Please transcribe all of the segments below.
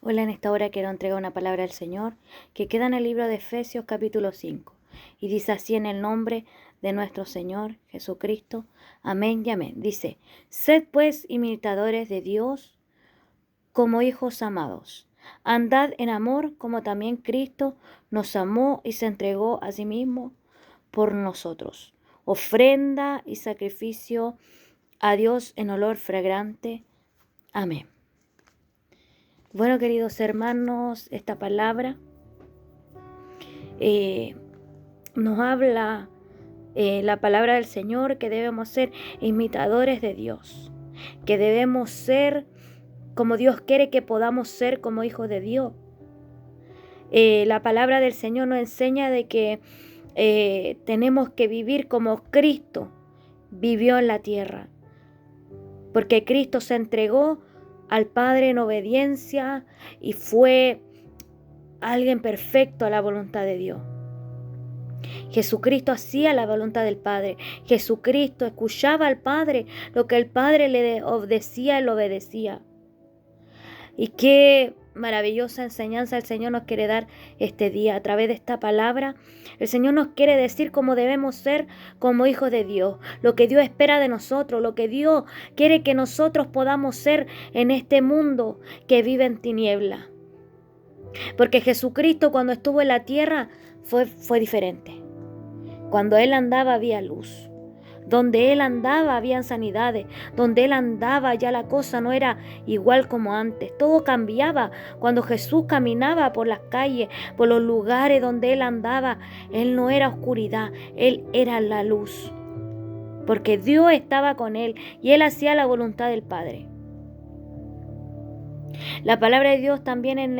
Hola, en esta hora quiero entregar una palabra al Señor que queda en el libro de Efesios capítulo 5 y dice así en el nombre de nuestro Señor Jesucristo. Amén y amén. Dice, sed pues imitadores de Dios como hijos amados. Andad en amor como también Cristo nos amó y se entregó a sí mismo por nosotros. Ofrenda y sacrificio a Dios en olor fragrante. Amén. Bueno, queridos hermanos, esta palabra nos habla la palabra del Señor que debemos ser imitadores de Dios, que debemos ser como Dios quiere que podamos ser como hijos de Dios. La palabra del Señor nos enseña de que tenemos que vivir como Cristo vivió en la tierra, porque Cristo se entregó al Padre en obediencia y fue alguien perfecto a la voluntad de Dios. Jesucristo hacía la voluntad del Padre. Jesucristo escuchaba al Padre. Lo que el Padre le decía, él obedecía. Y qué maravillosa enseñanza el Señor nos quiere dar este día. A través de esta palabra, el Señor nos quiere decir cómo debemos ser como hijos de Dios. Lo que Dios espera de nosotros. Lo que Dios quiere que nosotros podamos ser en este mundo que vive en tiniebla. Porque Jesucristo cuando estuvo en la tierra fue diferente. Cuando Él andaba había luz. Donde Él andaba habían sanidades. Donde Él andaba ya la cosa no era igual como antes. Todo cambiaba. Cuando Jesús caminaba por las calles, por los lugares donde Él andaba, Él no era oscuridad, Él era la luz. Porque Dios estaba con Él y Él hacía la voluntad del Padre. La palabra de Dios también en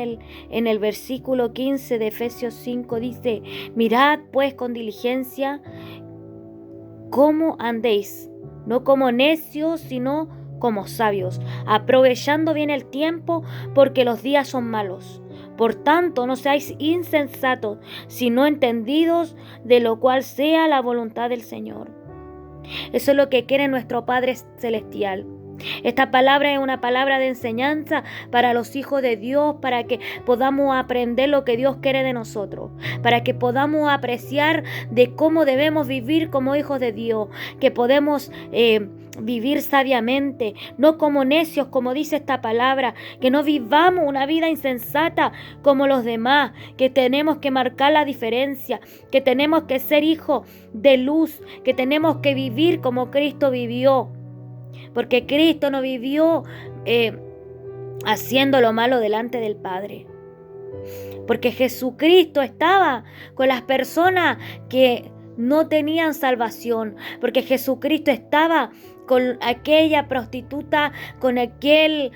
el versículo 15 de Efesios 5 dice, mirad pues con diligencia cómo andéis, no como necios, sino como sabios, aprovechando bien el tiempo, porque los días son malos. Por tanto, no seáis insensatos, sino entendidos de lo cual sea la voluntad del Señor. Eso es lo que quiere nuestro Padre Celestial. Esta palabra es una palabra de enseñanza para los hijos de Dios, para que podamos aprender lo que Dios quiere de nosotros, para que podamos apreciar de cómo debemos vivir como hijos de Dios, que podemos vivir sabiamente, no como necios, como dice esta palabra, que no vivamos una vida insensata como los demás, que tenemos que marcar la diferencia, que tenemos que ser hijos de luz, que tenemos que vivir como Cristo vivió. Porque Cristo no vivió haciendo lo malo delante del Padre. Porque Jesucristo estaba con las personas que no tenían salvación. Porque Jesucristo estaba con aquella prostituta, con aquel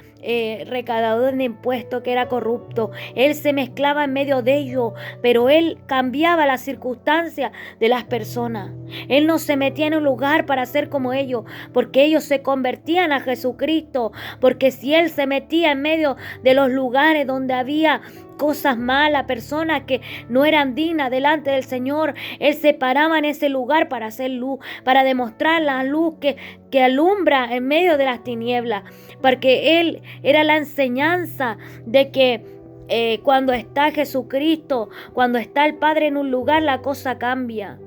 recaudador de impuestos que era corrupto. Él se mezclaba en medio de ellos, pero Él cambiaba las circunstancias de las personas. Él no se metía en un lugar para ser como ellos, porque ellos se convertían a Jesucristo. Porque si Él se metía en medio de los lugares donde había cosas malas, personas que no eran dignas delante del Señor, Él se paraba en ese lugar para hacer luz, para demostrar la luz que alumbra en medio de las tinieblas, porque Él era la enseñanza de que cuando está Jesucristo, cuando está el Padre en un lugar, la cosa cambia.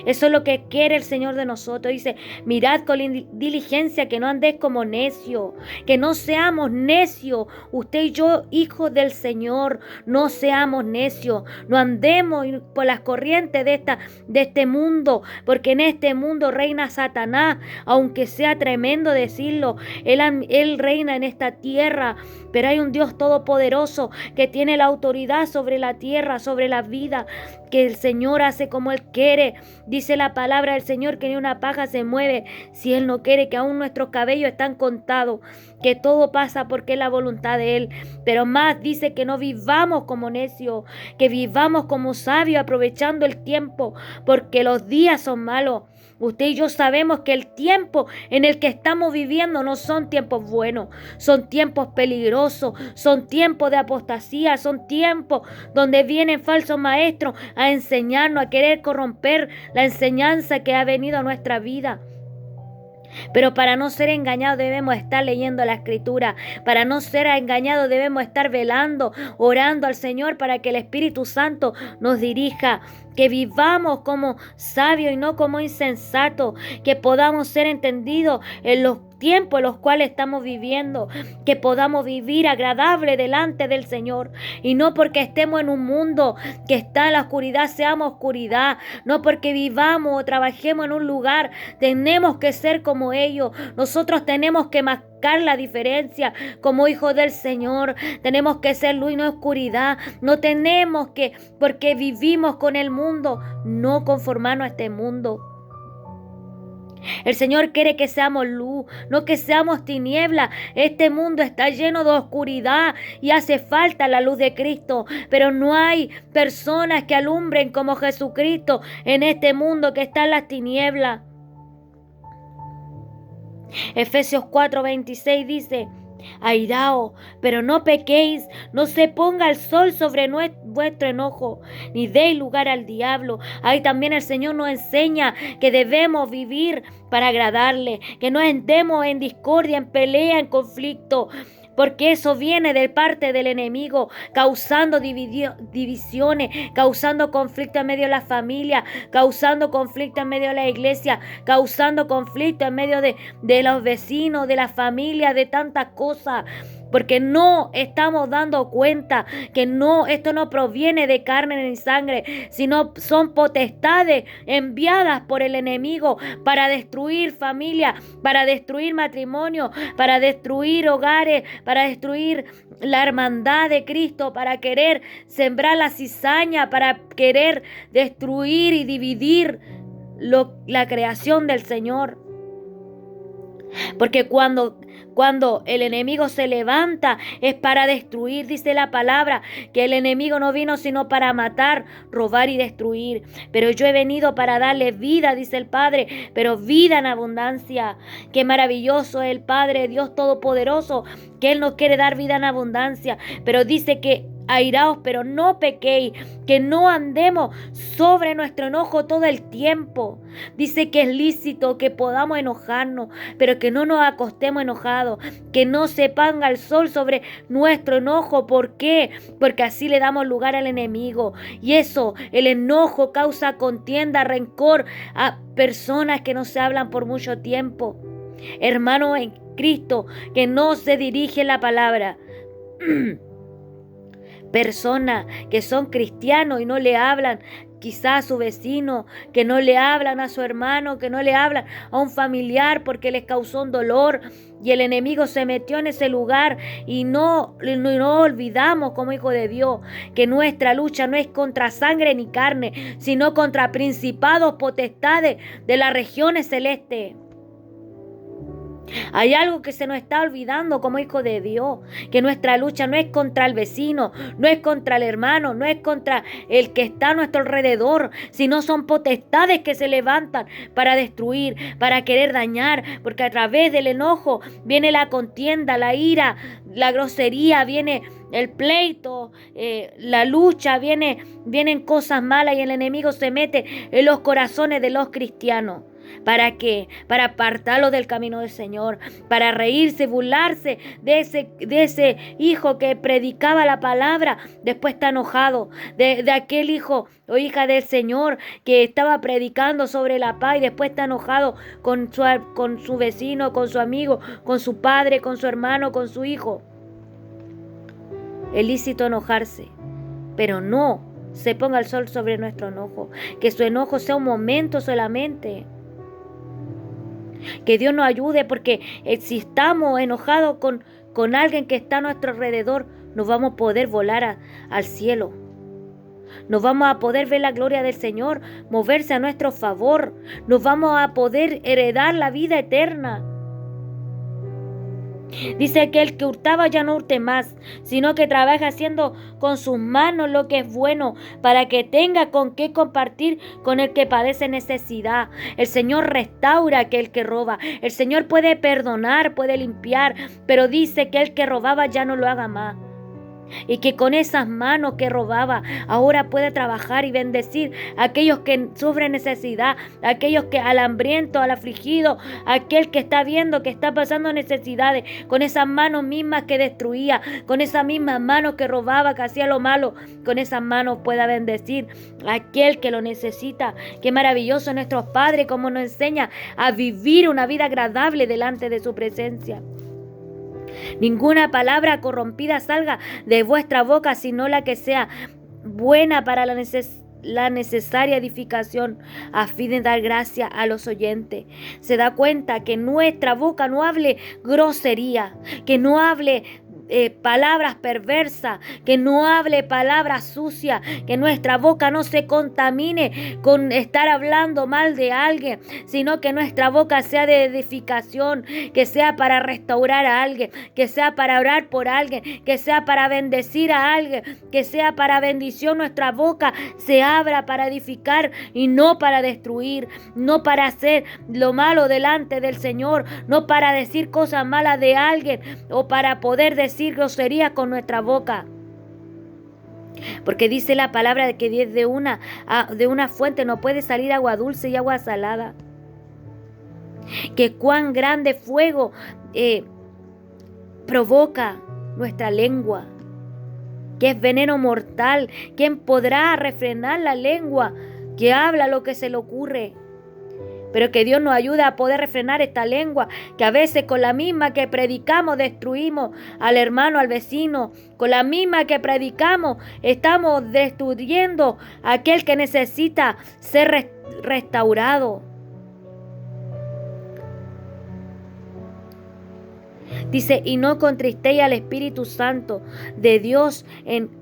Eso es lo que quiere el Señor de nosotros. Dice, mirad con diligencia, que no andéis como necios, que no seamos necios. Usted y yo, hijos del Señor, no seamos necios. No andemos por las corrientes de este mundo, porque en este mundo reina Satanás, aunque sea tremendo decirlo. Él reina en esta tierra, pero hay un Dios todopoderoso que tiene la autoridad sobre la tierra, sobre la vida, que el Señor hace como Él quiere. Dice la palabra del Señor que ni una paja se mueve si Él no quiere, que aún nuestros cabellos están contados, que todo pasa porque es la voluntad de Él. Pero más dice que no vivamos como necios, que vivamos como sabios, aprovechando el tiempo, porque los días son malos. Usted y yo sabemos que el tiempo en el que estamos viviendo no son tiempos buenos, son tiempos peligrosos, son tiempos de apostasía, son tiempos donde vienen falsos maestros a enseñarnos, a querer corromper la enseñanza que ha venido a nuestra vida. Pero para no ser engañados debemos estar leyendo la Escritura. Para no ser engañados debemos estar velando, orando al Señor para que el Espíritu Santo nos dirija. Que vivamos como sabios y no como insensatos. Que podamos ser entendidos en los tiempos en los cuales estamos viviendo, que podamos vivir agradable delante del Señor, y no porque estemos en un mundo que está en la oscuridad seamos oscuridad, no porque vivamos o trabajemos en un lugar tenemos que ser como ellos. Nosotros tenemos que marcar la diferencia como hijos del Señor. Tenemos que ser luz y no oscuridad. No tenemos que, porque vivimos con el mundo, no conformarnos a este mundo. El Señor quiere que seamos luz, no que seamos tinieblas. Este mundo está lleno de oscuridad y hace falta la luz de Cristo, pero no hay personas que alumbren como Jesucristo en este mundo que está en las tinieblas. Efesios 4:26 dice: airaos, pero no pequéis, no se ponga el sol sobre vuestro enojo, ni deis lugar al diablo. Ahí también el Señor nos enseña que debemos vivir para agradarle, que no andemos en discordia, en pelea, en conflicto, porque eso viene de parte del enemigo, causando divisiones, causando conflicto en medio de la familia, causando conflicto en medio de la iglesia, causando conflicto en medio de los vecinos, de la familia, de tantas cosas. Porque no estamos dando cuenta que esto no proviene de carne ni sangre, sino son potestades enviadas por el enemigo para destruir familia, para destruir matrimonio, para destruir hogares, para destruir la hermandad de Cristo, para querer sembrar la cizaña, para querer destruir y dividir la creación del Señor. Porque cuando el enemigo se levanta es para destruir. Dice la palabra que el enemigo no vino sino para matar, robar y destruir. Pero yo he venido para darle vida, dice el Padre, pero vida en abundancia. Qué maravilloso es el Padre, Dios Todopoderoso, que Él nos quiere dar vida en abundancia. Pero dice que airaos, pero no pequéis, que no andemos sobre nuestro enojo todo el tiempo. Dice que es lícito que podamos enojarnos, pero que no nos acostemos enojados, que no se ponga el sol sobre nuestro enojo. ¿Por qué? Porque así le damos lugar al enemigo. Y eso, el enojo causa contienda, rencor a personas que no se hablan por mucho tiempo. Hermanos en Cristo, que no se dirigen la palabra. Personas que son cristianos y no le hablan quizás a su vecino, que no le hablan a su hermano, que no le hablan a un familiar porque les causó un dolor y el enemigo se metió en ese lugar. Y no olvidamos como hijos de Dios que nuestra lucha no es contra sangre ni carne, sino contra principados, potestades de las regiones celestes. Hay algo que se nos está olvidando como hijos de Dios, que nuestra lucha no es contra el vecino, no es contra el hermano, no es contra el que está a nuestro alrededor, sino son potestades que se levantan para destruir, para querer dañar, porque a través del enojo viene la contienda, la ira, la grosería, viene el pleito, la lucha, vienen cosas malas y el enemigo se mete en los corazones de los cristianos. ¿Para qué? Para apartarlo del camino del Señor, para reírse, burlarse de ese hijo que predicaba la palabra, después está enojado, de aquel hijo o hija del Señor que estaba predicando sobre la paz y después está enojado con su vecino, con su amigo, con su padre, con su hermano, con su hijo. Es lícito enojarse, pero no se ponga el sol sobre nuestro enojo, que su enojo sea un momento solamente. Que Dios nos ayude, porque si estamos enojados con alguien que está a nuestro alrededor, nos vamos a poder volar al cielo. Nos vamos a poder ver la gloria del Señor moverse a nuestro favor. Nos vamos a poder heredar la vida eterna. Dice que el que hurtaba ya no hurte más, sino que trabaja haciendo con sus manos lo que es bueno, para que tenga con qué compartir con el que padece necesidad. El Señor restaura a aquel que roba. El Señor puede perdonar, puede limpiar, pero dice que el que robaba ya no lo haga más. Y que con esas manos que robaba ahora pueda trabajar y bendecir a aquellos que sufren necesidad, a aquellos que al hambriento, al afligido, a aquel que está viendo que está pasando necesidades, con esas manos mismas que destruía, con esas mismas manos que robaba, que hacía lo malo, con esas manos pueda bendecir a aquel que lo necesita. Qué maravilloso nuestros padres, como nos enseña a vivir una vida agradable delante de su presencia. Ninguna palabra corrompida salga de vuestra boca, sino la que sea buena para la necesaria edificación, a fin de dar gracia a los oyentes. Se da cuenta que nuestra boca no hable grosería, que no hable palabras perversas, que no hable palabras sucias, que nuestra boca no se contamine con estar hablando mal de alguien, sino que nuestra boca sea de edificación, que sea para restaurar a alguien, que sea para orar por alguien, que sea para bendecir a alguien, que sea para bendición. Nuestra boca se abra para edificar y no para destruir, no para hacer lo malo delante del Señor, no para decir cosas malas de alguien o para poder decir groserías con nuestra boca. Porque dice la palabra de que de una fuente no puede salir agua dulce y agua salada. Que cuán grande fuego provoca nuestra lengua, que es veneno mortal. ¿Quién podrá refrenar la lengua que habla lo que se le ocurre? Pero que Dios nos ayude a poder refrenar esta lengua, que a veces con la misma que predicamos destruimos al hermano, al vecino. Con la misma que predicamos estamos destruyendo a aquel que necesita ser restaurado. Dice, y no contristéis al Espíritu Santo de Dios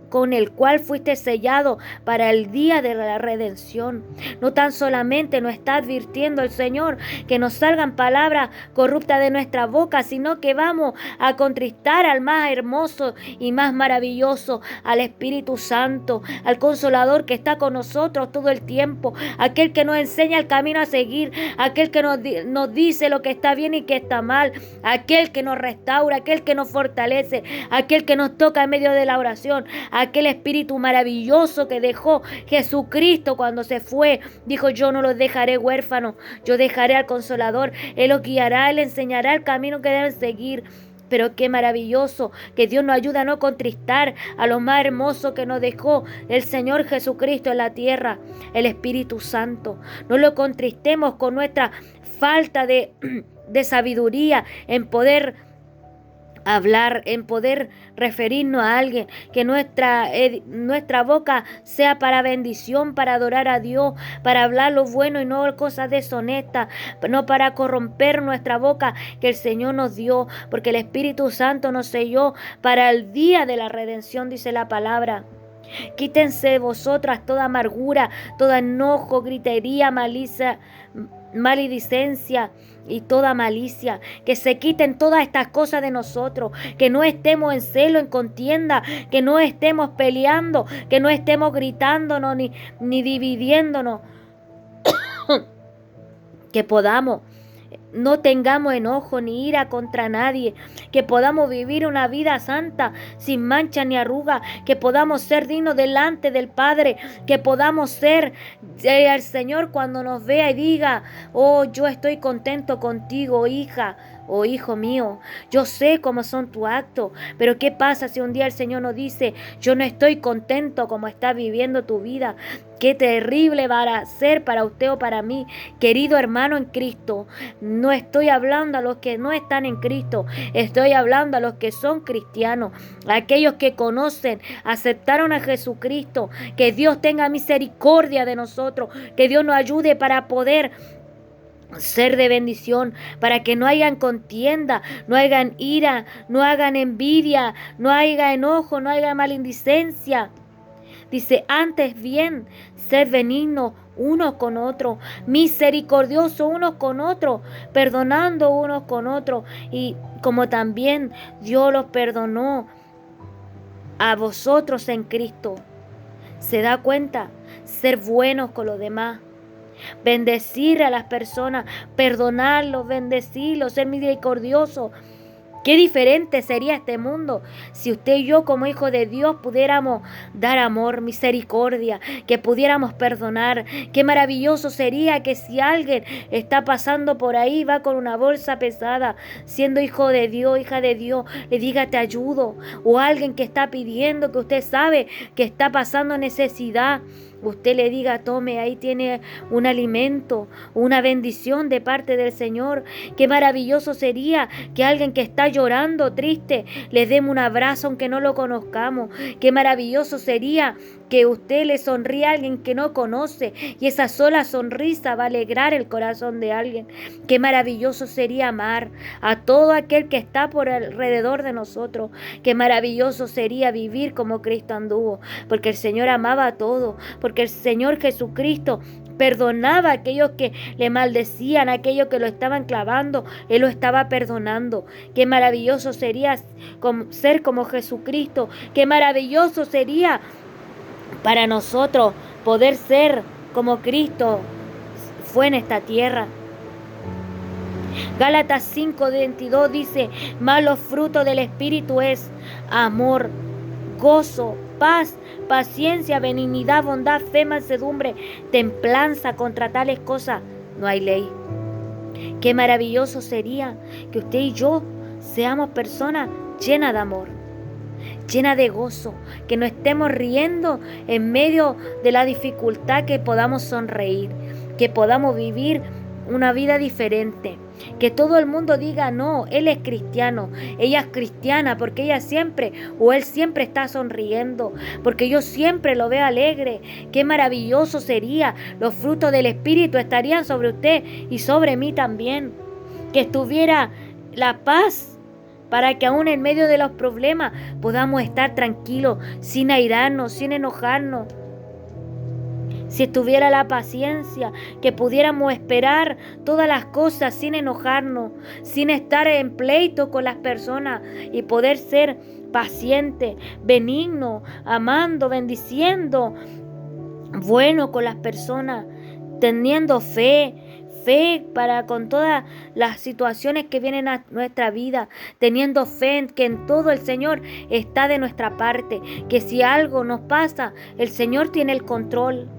con el cual fuiste sellado para el día de la redención. No tan solamente nos está advirtiendo el Señor que nos salgan palabras corruptas de nuestra boca, sino que vamos a contristar al más hermoso y más maravilloso, al Espíritu Santo, al Consolador que está con nosotros todo el tiempo, aquel que nos enseña el camino a seguir, aquel que nos dice lo que está bien y que está mal, aquel que nos restaura, aquel que nos fortalece, aquel que nos toca en medio de la oración, aquel Espíritu maravilloso que dejó Jesucristo cuando se fue. Dijo, yo no los dejaré huérfanos, yo dejaré al Consolador. Él los guiará, Él les enseñará el camino que deben seguir. Pero qué maravilloso que Dios nos ayuda a no contristar a lo más hermoso que nos dejó el Señor Jesucristo en la tierra, el Espíritu Santo. No lo contristemos con nuestra falta de sabiduría en poder hablar, en poder referirnos a alguien, que nuestra boca sea para bendición, para adorar a Dios, para hablar lo bueno y no cosas deshonestas, no para corromper nuestra boca que el Señor nos dio, porque el Espíritu Santo nos selló para el día de la redención, dice la palabra. Quítense de vosotras toda amargura, todo enojo, gritería, malicia, maledicencia y toda malicia. Que se quiten todas estas cosas de nosotros, que no estemos en celo, en contienda, que no estemos peleando, que no estemos gritándonos ni dividiéndonos. Que podamos no tengamos enojo ni ira contra nadie, que podamos vivir una vida santa, sin mancha ni arruga, que podamos ser dignos delante del Padre, que podamos ser al Señor cuando nos vea y diga, oh, yo estoy contento contigo, hija o hijo mío, yo sé cómo son tus actos, pero ¿qué pasa si un día el Señor nos dice, yo no estoy contento como estás viviendo tu vida? Qué terrible va a ser para usted o para mí, querido hermano en Cristo. No estoy hablando a los que no están en Cristo, estoy hablando a los que son cristianos, a aquellos que conocen, aceptaron a Jesucristo. Que Dios tenga misericordia de nosotros, que Dios nos ayude para poder ser de bendición, para que no hayan contienda, no hagan ira, no hagan envidia, no haya enojo, no haya malindicencia. Dice, antes bien, sed benignos unos con otros, misericordiosos unos con otros, perdonando unos con otros, y como también Dios los perdonó a vosotros en Cristo. ¿Se da cuenta? Ser buenos con los demás. Bendecir a las personas, perdonarlos, bendecirlos, ser misericordiosos. Qué diferente sería este mundo si usted y yo como hijos de Dios pudiéramos dar amor, misericordia, que pudiéramos perdonar. Qué maravilloso sería que si alguien está pasando por ahí, va con una bolsa pesada, siendo hijo de Dios, hija de Dios, le diga te ayudo. O alguien que está pidiendo, que usted sabe que está pasando necesidad, usted le diga tome, ahí tiene un alimento, una bendición de parte del Señor. Qué maravilloso sería que alguien que está llorando, triste, le demos un abrazo aunque no lo conozcamos. Qué maravilloso sería que usted le sonríe a alguien que no conoce y esa sola sonrisa va a alegrar el corazón de alguien. Qué maravilloso sería amar a todo aquel que está por alrededor de nosotros. Qué maravilloso sería vivir como Cristo anduvo, porque el Señor amaba a todos, porque el Señor Jesucristo perdonaba a aquellos que le maldecían, a aquellos que lo estaban clavando, Él lo estaba perdonando. Qué maravilloso sería ser como Jesucristo. Qué maravilloso sería para nosotros poder ser como Cristo fue en esta tierra. Gálatas 5:22 dice, mas los frutos del Espíritu es amor, gozo, paz, paciencia, benignidad, bondad, fe, mansedumbre, templanza. Contra tales cosas no hay ley. Qué maravilloso sería que usted y yo seamos personas llenas de amor, llenas de gozo, que no estemos riendo en medio de la dificultad, que podamos sonreír, que podamos vivir una vida diferente, que todo el mundo diga no, él es cristiano, ella es cristiana, porque ella siempre o él siempre está sonriendo, porque yo siempre lo veo alegre. Qué maravilloso sería, los frutos del Espíritu estarían sobre usted y sobre mí también, que estuviera la paz, para que aún en medio de los problemas podamos estar tranquilos, sin airarnos, sin enojarnos. Si estuviera la paciencia, que pudiéramos esperar todas las cosas sin enojarnos, sin estar en pleito con las personas y poder ser paciente, benigno, amando, bendiciendo, bueno con las personas, teniendo fe para con todas las situaciones que vienen a nuestra vida, teniendo fe en que en todo el Señor está de nuestra parte, que si algo nos pasa, el Señor tiene el control.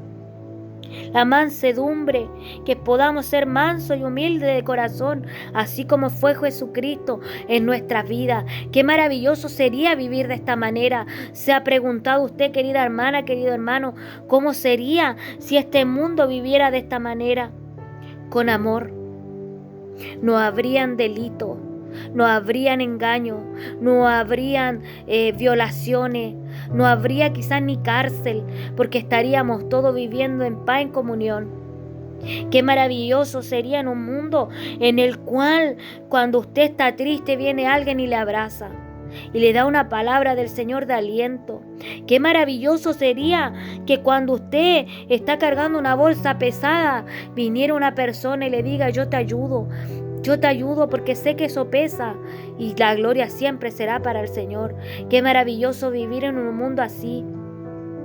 La mansedumbre, que podamos ser mansos y humildes de corazón, así como fue Jesucristo en nuestra vida. Qué maravilloso sería vivir de esta manera. ¿Se ha preguntado usted, querida hermana, querido hermano, cómo sería si este mundo viviera de esta manera? Con amor. No habrían delitos, no habrían engaños, no habrían violaciones, no habría quizás ni cárcel, porque estaríamos todos viviendo en paz, en comunión. Qué maravilloso sería en un mundo en el cual cuando usted está triste viene alguien y le abraza y le da una palabra del Señor de aliento. Qué maravilloso sería que cuando usted está cargando una bolsa pesada, viniera una persona y le diga yo te ayudo porque sé que eso pesa, y la gloria siempre será para el Señor. Qué maravilloso vivir en un mundo así,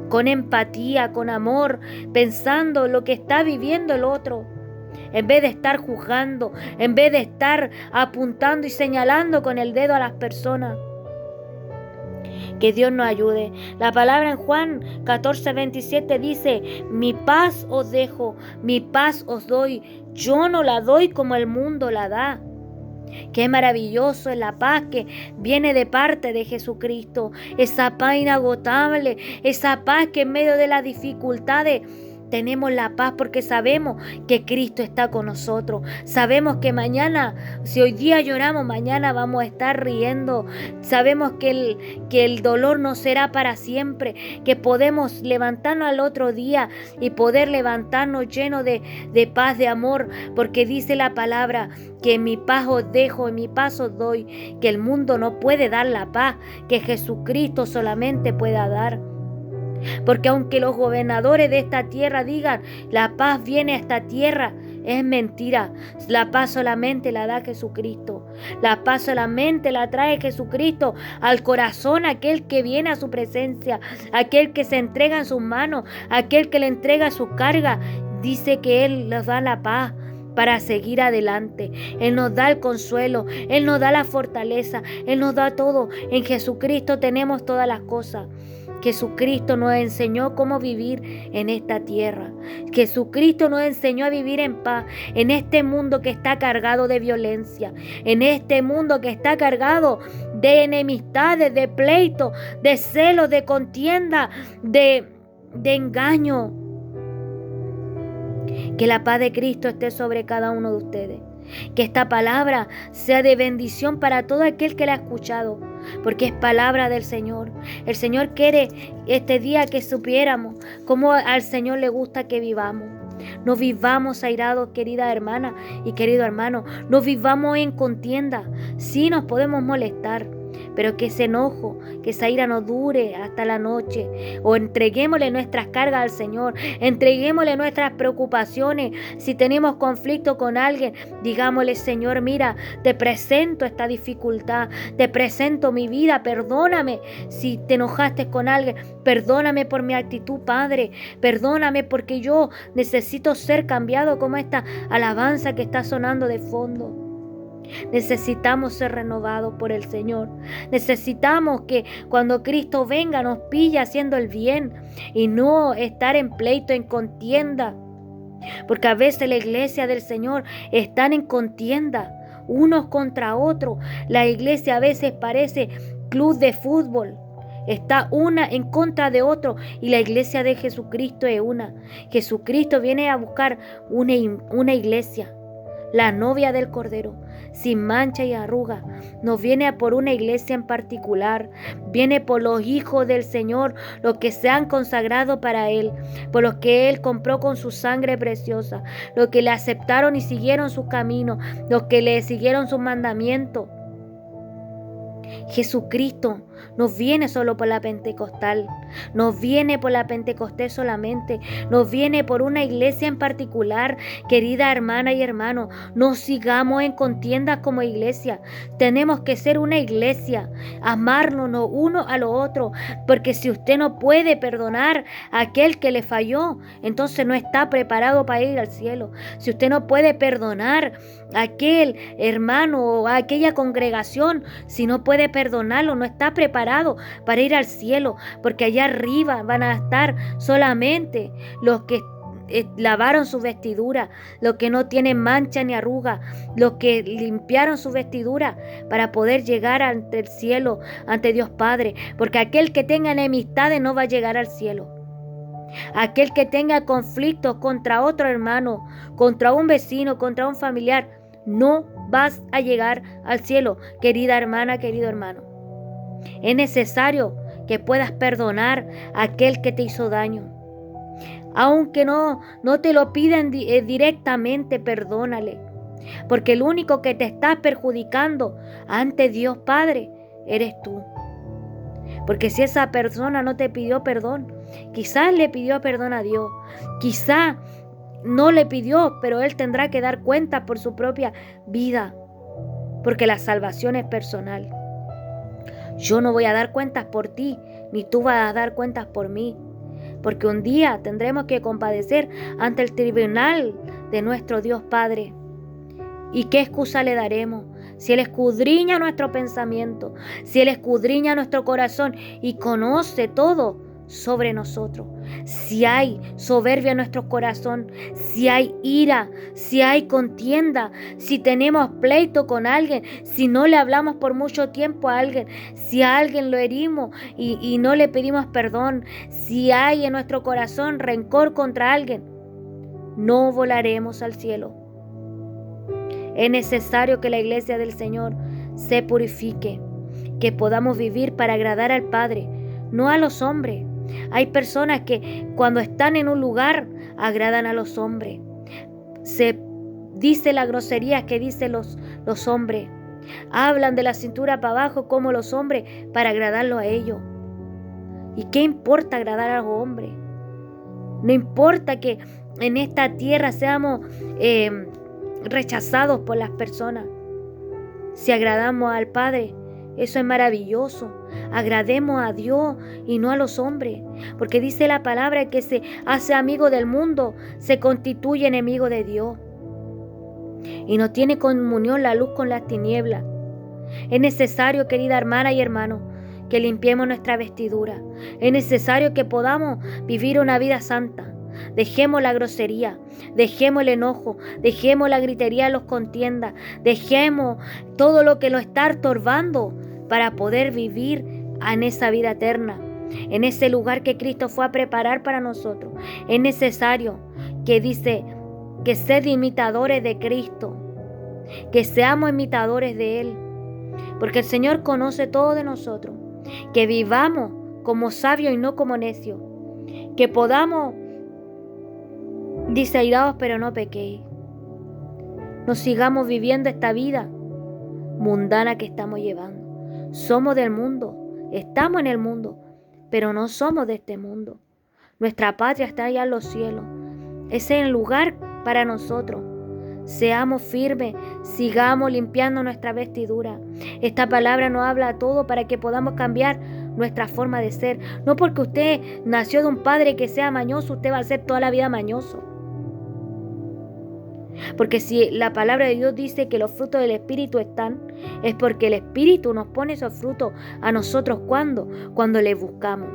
con empatía, con amor, pensando lo que está viviendo el otro, en vez de estar juzgando, en vez de estar apuntando y señalando con el dedo a las personas. Que Dios nos ayude. La palabra en Juan 14:27 dice, mi paz os dejo, mi paz os doy, yo no la doy como el mundo la da. Qué maravilloso es la paz que viene de parte de Jesucristo, esa paz inagotable, esa paz que en medio de las dificultades tenemos la paz, porque sabemos que Cristo está con nosotros. Sabemos que mañana, si hoy día lloramos, mañana vamos a estar riendo. Sabemos que el dolor no será para siempre, que podemos levantarnos al otro día y poder levantarnos llenos de paz, de amor, porque dice la palabra que mi paz os dejo y mi paz os doy, que el mundo no puede dar la paz que Jesucristo solamente pueda dar. Porque aunque los gobernadores de esta tierra digan la paz viene a esta tierra, es mentira. La paz solamente la da Jesucristo. La paz solamente la trae Jesucristo al corazón, aquel que viene a su presencia, aquel que se entrega en sus manos, aquel que le entrega su carga. Dice que Él les da la paz. para seguir adelante. Él nos da el consuelo, Él nos da la fortaleza, Él nos da todo. En Jesucristo tenemos todas las cosas. Jesucristo nos enseñó cómo vivir en esta tierra. Jesucristo nos enseñó a vivir en paz en este mundo que está cargado de violencia, en este mundo que está cargado de enemistades, de pleitos, de celos, de contienda, de engaño. Que la paz de Cristo esté sobre cada uno de ustedes. Que esta palabra sea de bendición para todo aquel que la ha escuchado, porque es palabra del Señor. El Señor quiere este día que supiéramos cómo al Señor le gusta que vivamos. No vivamos airados, querida hermana y querido hermano. No vivamos en contienda. Sí nos podemos molestar, pero que ese enojo, que esa ira no dure hasta la noche. O entreguémosle nuestras cargas al Señor, entreguémosle nuestras preocupaciones. Si tenemos conflicto con alguien, digámosle: Señor, mira, te presento esta dificultad, te presento mi vida, perdóname si te enojaste con alguien, perdóname por mi actitud, Padre, perdóname porque yo necesito ser cambiado, como esta alabanza que está sonando de fondo. Necesitamos ser renovados por el Señor. Necesitamos que cuando Cristo venga nos pille haciendo el bien y no estar en pleito, en contienda. Porque a veces la iglesia del Señor están en contienda unos contra otros. La iglesia a veces parece club de fútbol. Está una en contra de otro, y la iglesia de Jesucristo es una. Jesucristo viene a buscar una iglesia, la novia del Cordero, sin mancha y arruga. No viene a por una iglesia en particular, viene por los hijos del Señor, los que se han consagrado para Él, por los que Él compró con su sangre preciosa, los que le aceptaron y siguieron su camino, los que le siguieron sus mandamientos. Jesucristo no viene solo por la Pentecostal, no viene por la Pentecostés solamente, no viene por una iglesia en particular. Querida hermana y hermano, no sigamos en contiendas como iglesia. Tenemos que ser una iglesia, amarnos uno a los otros, porque si usted no puede perdonar a aquel que le falló, entonces no está preparado para ir al cielo. Si usted no puede perdonar a aquel hermano o a aquella congregación, si no puede perdonarlo, no está preparado para ir al cielo, porque allá arriba van a estar solamente los que lavaron su vestidura, los que no tienen mancha ni arruga, los que limpiaron su vestidura para poder llegar ante el cielo, ante Dios Padre, porque aquel que tenga enemistades no va a llegar al cielo. Aquel que tenga conflictos contra otro hermano, contra un vecino, contra un familiar, no vas a llegar al cielo, querida hermana, querido hermano. Es necesario que puedas perdonar a aquel que te hizo daño. Aunque no te lo piden directamente, perdónale. Porque el único que te está perjudicando ante Dios Padre eres tú. Porque si esa persona no te pidió perdón, quizás le pidió perdón a Dios, quizás no le pidió, pero él tendrá que dar cuenta por su propia vida, porque la salvación es personal. Yo no voy a dar cuentas por ti, ni tú vas a dar cuentas por mí, porque un día tendremos que compadecer ante el tribunal de nuestro Dios Padre. ¿Y qué excusa le daremos? Si Él escudriña nuestro pensamiento, si Él escudriña nuestro corazón y conoce todo sobre nosotros. Si hay soberbia en nuestro corazón, si hay ira, si hay contienda, si tenemos pleito con alguien, si no le hablamos por mucho tiempo a alguien, si a alguien lo herimos y no le pedimos perdón, si hay en nuestro corazón rencor contra alguien, no volaremos al cielo. Es necesario que la iglesia del Señor se purifique, que podamos vivir para agradar al Padre, no a los hombres. Hay personas que cuando están en un lugar agradan a los hombres. Se dice la grosería que dicen los hombres. Hablan de la cintura para abajo como los hombres para agradarlo a ellos. ¿Y qué importa agradar a los hombres? No importa que en esta tierra seamos rechazados por las personas. Si agradamos al Padre, eso es maravilloso. Agrademos a Dios y no a los hombres, porque dice la palabra que se hace amigo del mundo, se constituye enemigo de Dios. y no tiene comunión la luz con las tinieblas. Es necesario, querida hermana y hermano, que limpiemos nuestra vestidura. Es necesario que podamos vivir una vida santa. Dejemos la grosería, dejemos el enojo, dejemos la gritería, los contiendas, dejemos todo lo que lo está estorbando para poder vivir en esa vida eterna, en ese lugar que Cristo fue a preparar para nosotros. Es necesario que dice que sed imitadores de Cristo, que seamos imitadores de Él, porque el Señor conoce todo de nosotros, que vivamos como sabios y no como necios, que podamos, dice, airaos pero no pequéis, no sigamos viviendo esta vida mundana que estamos llevando. Somos del mundo, estamos en el mundo, pero no somos de este mundo. Nuestra patria está allá en los cielos. Ese es el lugar para nosotros. Seamos firmes, sigamos limpiando nuestra vestidura. Esta palabra nos habla a todo para que podamos cambiar nuestra forma de ser. No porque usted nació de un padre que sea mañoso, usted va a ser toda la vida mañoso. Porque si la palabra de Dios dice que los frutos del Espíritu están, es porque el Espíritu nos pone esos frutos a nosotros. Cuando le buscamos.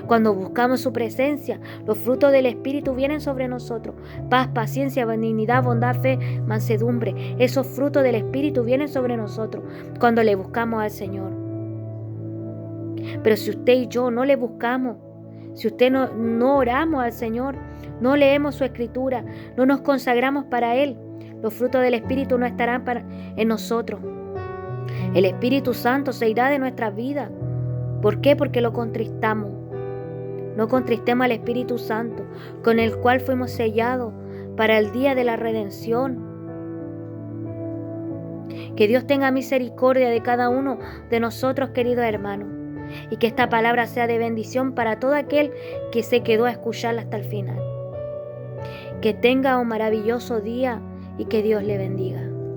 Cuando buscamos su presencia, los frutos del Espíritu vienen sobre nosotros. Paz, paciencia, benignidad, bondad, fe, mansedumbre. Esos frutos del Espíritu vienen sobre nosotros cuando le buscamos al Señor. Pero si usted y yo no le buscamos, si usted no oramos al Señor, no leemos su Escritura, no nos consagramos para Él, los frutos del Espíritu no estarán en nosotros. El Espíritu Santo se irá de nuestras vidas. ¿Por qué? Porque lo contristamos. No contristemos al Espíritu Santo, con el cual fuimos sellados para el día de la redención. Que Dios tenga misericordia de cada uno de nosotros, queridos hermanos, y que esta palabra sea de bendición para todo aquel que se quedó a escucharla hasta el final. Que tenga un maravilloso día y que Dios le bendiga.